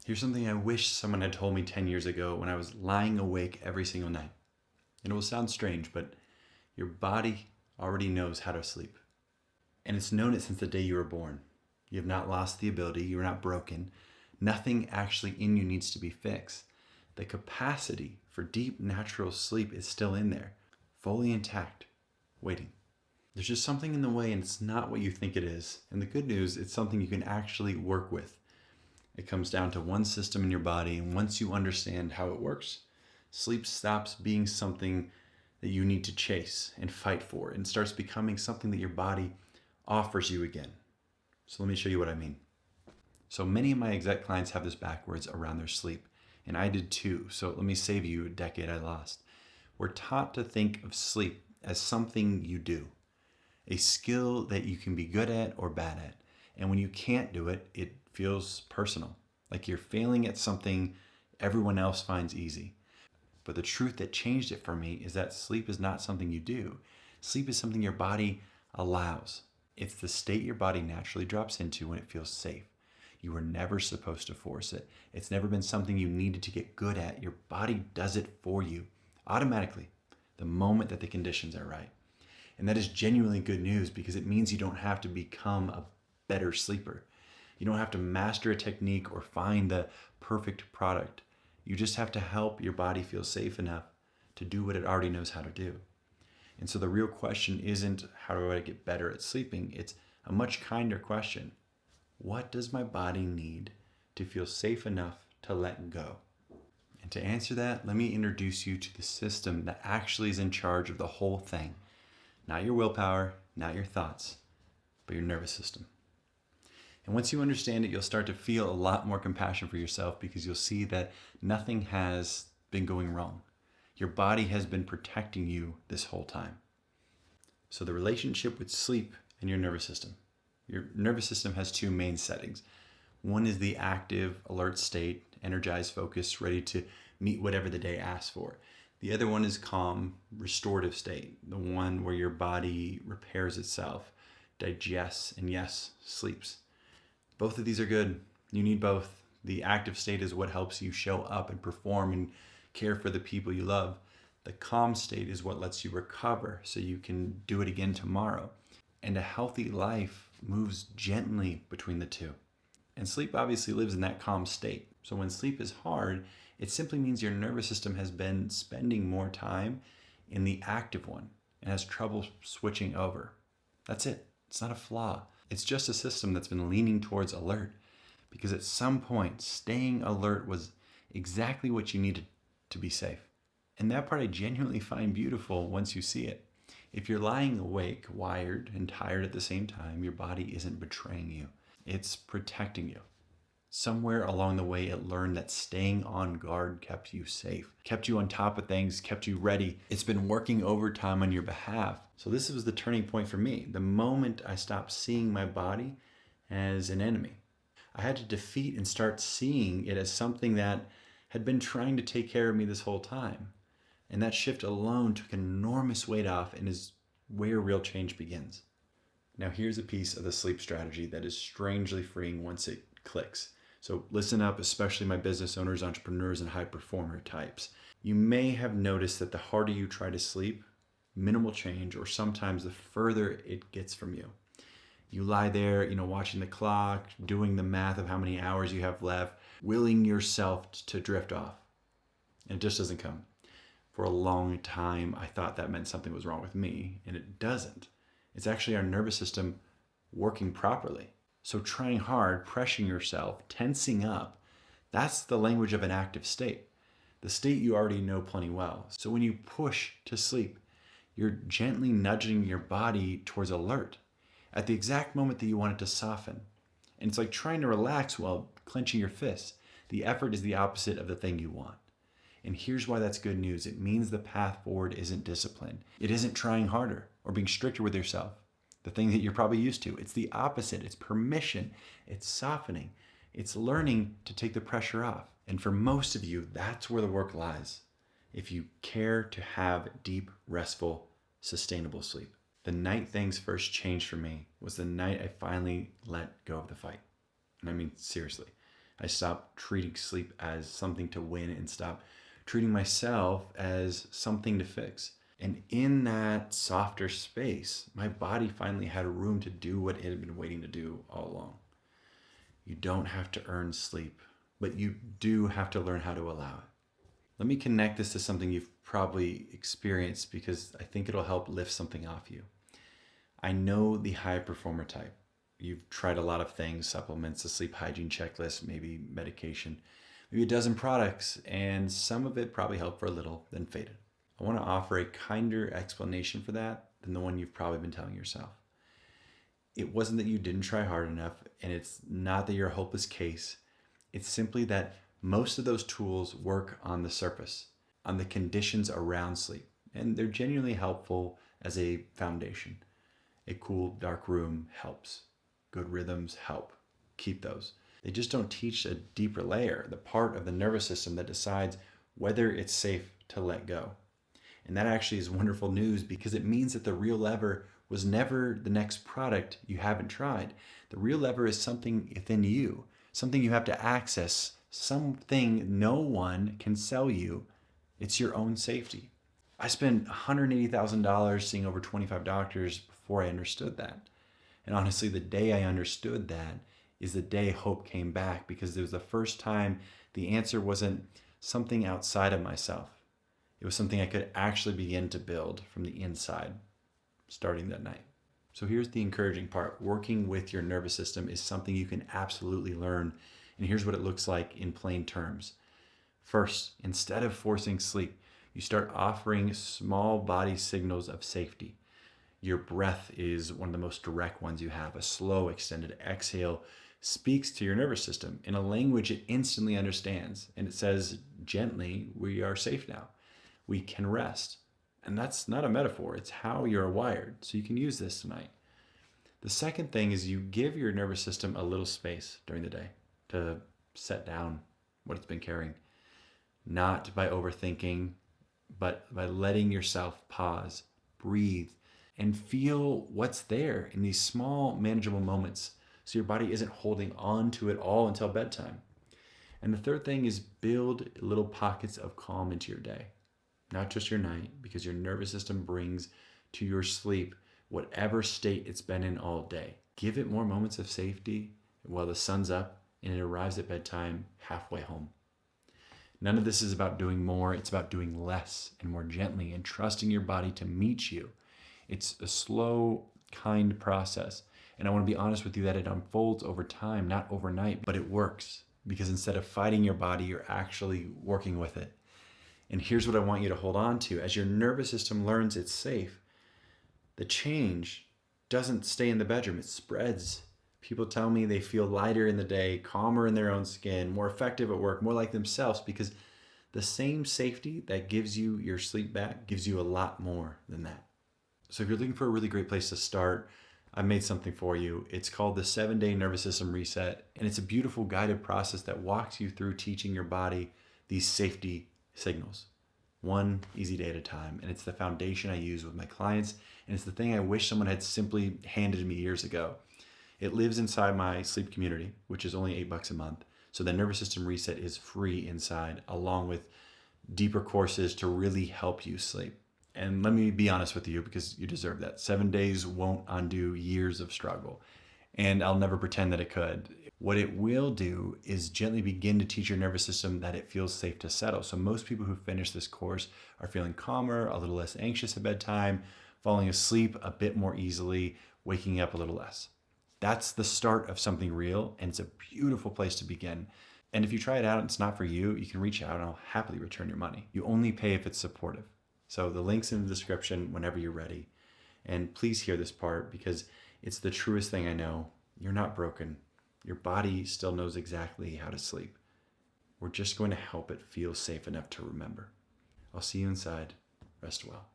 Here's something I wish someone had told me 10 years ago when I was lying awake every single night. And it will sound strange, but your body already knows how to sleep. And it's known it since the day you were born. You have not lost the ability, you are not broken. Nothing actually in you needs to be fixed. The capacity for deep natural sleep is still in there, fully intact, waiting. There's just something in the way, and it's not what you think it is. And the good news, it's something you can actually work with. It comes down to one system in your body, and once you understand how it works, sleep stops being something that you need to chase and fight for, and starts becoming something that your body offers you again. So let me show you what I mean. So many of my exec clients have this backwards around their sleep, and I did too. So let me save you a decade I lost. We're taught to think of sleep as something you do, a skill that you can be good at or bad at. And when you can't do it, it feels personal, like you're failing at something everyone else finds easy. But the truth that changed it for me is that sleep is not something you do. Sleep is something your body allows. It's the state your body naturally drops into when it feels safe. You were never supposed to force it. It's never been something you needed to get good at. Your body does it for you automatically the moment that the conditions are right. And that is genuinely good news because it means you don't have to become a better sleeper. You don't have to master a technique or find the perfect product. You just have to help your body feel safe enough to do what it already knows how to do. And so the real question isn't how do I get better at sleeping? It's a much kinder question. What does my body need to feel safe enough to let go? And to answer that, let me introduce you to the system that actually is in charge of the whole thing. Not your willpower, not your thoughts, but your nervous system. And once you understand it, you'll start to feel a lot more compassion for yourself because you'll see that nothing has been going wrong. Your body has been protecting you this whole time. So the relationship with sleep and your nervous system. Your nervous system has two main settings. One is the active, alert state, energized, focused, ready to meet whatever the day asks for. The other one is calm, restorative state, the one where your body repairs itself, digests, and yes, sleeps. Both of these are good. You need both. The active state is what helps you show up and perform and care for the people you love. The calm state is what lets you recover so you can do it again tomorrow. And a healthy life moves gently between the two. And sleep obviously lives in that calm state. So when sleep is hard, it simply means your nervous system has been spending more time in the active one and has trouble switching over. That's it. It's not a flaw. It's just a system that's been leaning towards alert because at some point, staying alert was exactly what you needed to be safe. And that part I genuinely find beautiful once you see it. If you're lying awake, wired, and tired at the same time, your body isn't betraying you. It's protecting you. Somewhere along the way, it learned that staying on guard kept you safe, kept you on top of things, kept you ready. It's been working overtime on your behalf. So this was the turning point for me. The moment I stopped seeing my body as an enemy, I had to defeat and start seeing it as something that had been trying to take care of me this whole time. And that shift alone took enormous weight off and is where real change begins. Now here's a piece of the sleep strategy that is strangely freeing once it clicks. So listen up, especially my business owners, entrepreneurs, and high performer types. You may have noticed that the harder you try to sleep, minimal change, or sometimes the further it gets from you. You lie there, watching the clock, doing the math of how many hours you have left, willing yourself to drift off. And it just doesn't come. For a long time, I thought that meant something was wrong with me, and it doesn't. It's actually our nervous system working properly. So trying hard, pressuring yourself, tensing up, that's the language of an active state, the state you already know plenty well. So when you push to sleep, you're gently nudging your body towards alert at the exact moment that you want it to soften. And it's like trying to relax while clenching your fists. The effort is the opposite of the thing you want. And here's why that's good news. It means the path forward isn't discipline. It isn't trying harder or being stricter with yourself, the thing that you're probably used to. It's the opposite. It's permission. It's softening. It's learning to take the pressure off. And for most of you, that's where the work lies. If you care to have deep, restful, sustainable sleep. The night things first changed for me was the night I finally let go of the fight. And I mean, seriously. I stopped treating sleep as something to win and stopped treating myself as something to fix. And in that softer space, my body finally had room to do what it had been waiting to do all along. You don't have to earn sleep, but you do have to learn how to allow it. Let me connect this to something you've probably experienced because I think it'll help lift something off you. I know the high performer type. You've tried a lot of things, supplements, a sleep hygiene checklist, maybe medication, maybe a dozen products, and some of it probably helped for a little, then faded. I want to offer a kinder explanation for that than the one you've probably been telling yourself. It wasn't that you didn't try hard enough, and it's not that you're a hopeless case. It's simply that most of those tools work on the surface, on the conditions around sleep, and they're genuinely helpful as a foundation. A cool, dark room helps. Good rhythms help. Keep those. They just don't teach a deeper layer, the part of the nervous system that decides whether it's safe to let go. And that actually is wonderful news because it means that the real lever was never the next product you haven't tried. The real lever is something within you, something you have to access, something no one can sell you. It's your own safety. I spent $180,000 seeing over 25 doctors before I understood that. And honestly, the day I understood that is the day hope came back because it was the first time the answer wasn't something outside of myself. It was something I could actually begin to build from the inside, starting that night. So here's the encouraging part. Working with your nervous system is something you can absolutely learn. And here's what it looks like in plain terms. First, instead of forcing sleep, you start offering small body signals of safety. Your breath is one of the most direct ones you have. A slow, extended exhale speaks to your nervous system in a language it instantly understands. And it says, gently, we are safe now. We can rest. And that's not a metaphor. It's how you're wired. So you can use this tonight. The second thing is you give your nervous system a little space during the day to set down what it's been carrying. Not by overthinking, but by letting yourself pause, breathe, and feel what's there in these small, manageable moments so your body isn't holding on to it all until bedtime. And the third thing is build little pockets of calm into your day, not just your night, because your nervous system brings to your sleep whatever state it's been in all day. Give it more moments of safety while the sun's up and it arrives at bedtime halfway home. None of this is about doing more. It's about doing less and more gently and trusting your body to meet you. It's a slow, kind process. And I want to be honest with you that it unfolds over time, not overnight, but it works because instead of fighting your body, you're actually working with it. And here's what I want you to hold on to. As your nervous system learns it's safe, the change doesn't stay in the bedroom. It spreads. People tell me they feel lighter in the day, calmer in their own skin, more effective at work, more like themselves because the same safety that gives you your sleep back gives you a lot more than that. So if you're looking for a really great place to start, I've made something for you. It's called the 7-Day Nervous System Reset, and it's a beautiful guided process that walks you through teaching your body these safety signals, one easy day at a time. And it's the foundation I use with my clients, and it's the thing I wish someone had simply handed me years ago. It lives inside my sleep community, which is only $8 a month. So the Nervous System Reset is free inside, along with deeper courses to really help you sleep. And let me be honest with you because you deserve that. 7 days won't undo years of struggle. And I'll never pretend that it could. What it will do is gently begin to teach your nervous system that it feels safe to settle. So most people who finish this course are feeling calmer, a little less anxious at bedtime, falling asleep a bit more easily, waking up a little less. That's the start of something real, and it's a beautiful place to begin. And if you try it out and it's not for you, you can reach out and I'll happily return your money. You only pay if it's supportive. So the link's in the description whenever you're ready. And please hear this part because it's the truest thing I know. You're not broken. Your body still knows exactly how to sleep. We're just going to help it feel safe enough to remember. I'll see you inside. Rest well.